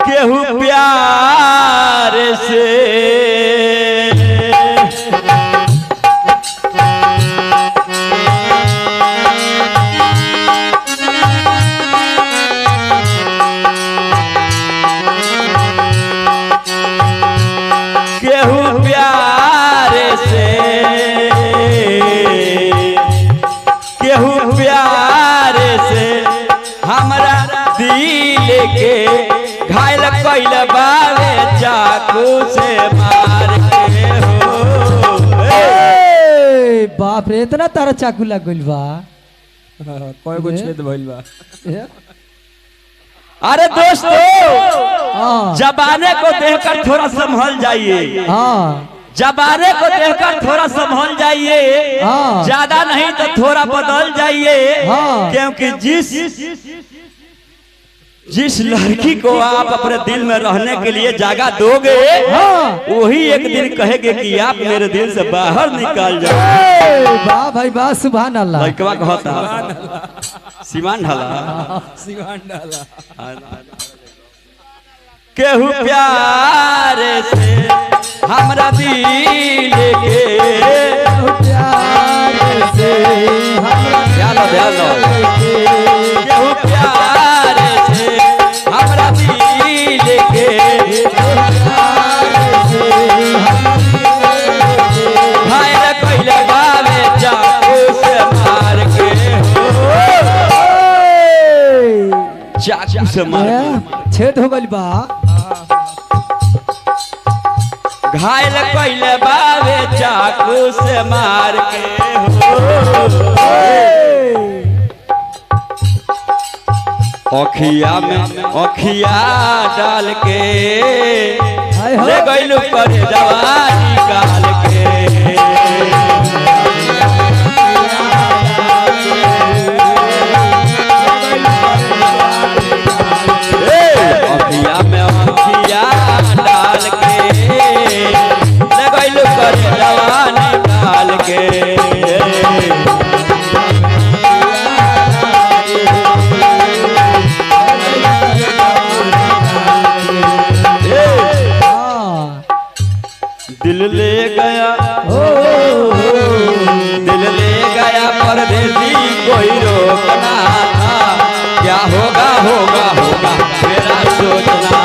केहू प्यार से केहू प्यार से केहू प्यार से हमरा दिल के घायल कैल बावे चाकू से मार के हो। बाप रे इतना तारा चाकू लग गइल बा। कोई कुछ छेद भइल बा। अरे दोस्तों जबाने को देखकर थोड़ा संभल जाइए। जबाने को देखकर थोड़ा संभल जाइए, ज्यादा नहीं तो थोड़ा बदल जाइए। क्योंकि जिस लड़की को आप अपने दिल में रहने के लिए जगह दोगे वही एक दिन कहेगे कि आप मेरे दिल से बाहर निकाल जाओ। वाह भाई वाह, सुभान अल्लाह। लड़कवा कहता सीमान ढाला सीमान डाला। केहू प्यार से हमरा दिल के प्यार से ध्यान लो केहू प्यार से हमरा दिल के घायल कैल बावे चाकू से मार के हो। चाकू से मार छेद हो गइल बा। घायल कैल बावे चाकू से मार के हो। अखिया में अखिया डाल के ले गइलू पर जवानी काल के। अखिया में अखिया डाल के ले गइलू पर जवानी काल के। दिल ले गया दिल ले गया परदेसी कोई रोकना था। क्या होगा होगा होगा मेरा सोचना था।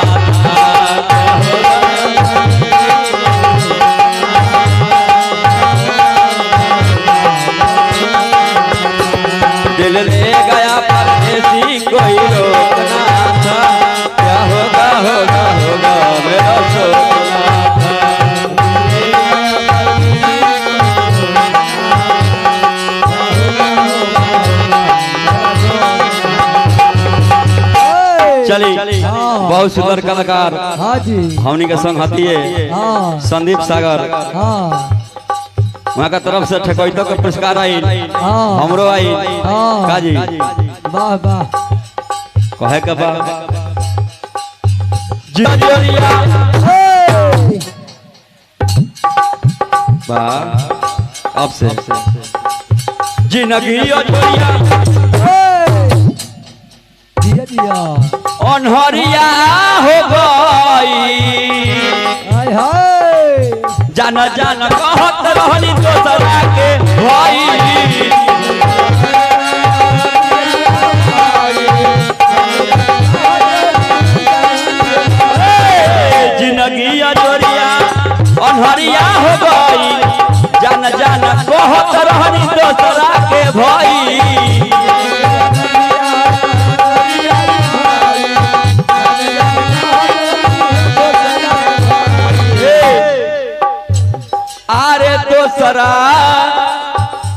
दिल ले गया परदेसी कोई रोकना था। क्या होगा होगा होगा मेरा सोचना था। चली बहुत सुंदर कलाकार हाँ जी हमनी के संग हतिए संदीप सागर वहाँ का तरफ से ठेकैतो के पुरस्कार आई हमरो आई काजी वाह वाह कहे के बा अब से जिंदगी जोरिया दिया दिया अनहरिया हो गई। हाय हाय जान जान कहत रहनी दोसरा के भाई। जिंदगी जोरिया अनहरिया हो गई। जान जान कहत रहनी दोसरा के भाई। आरे दोसरा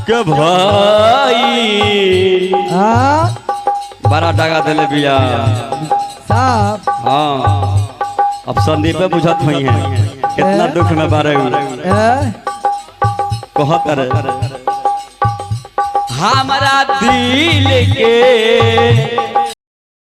के भाई बड़ा डगा दिले बिया साहब। हाँ अब संदीप बुझत हुई है कितना दुख में बारे कहत रे हमरा दिल के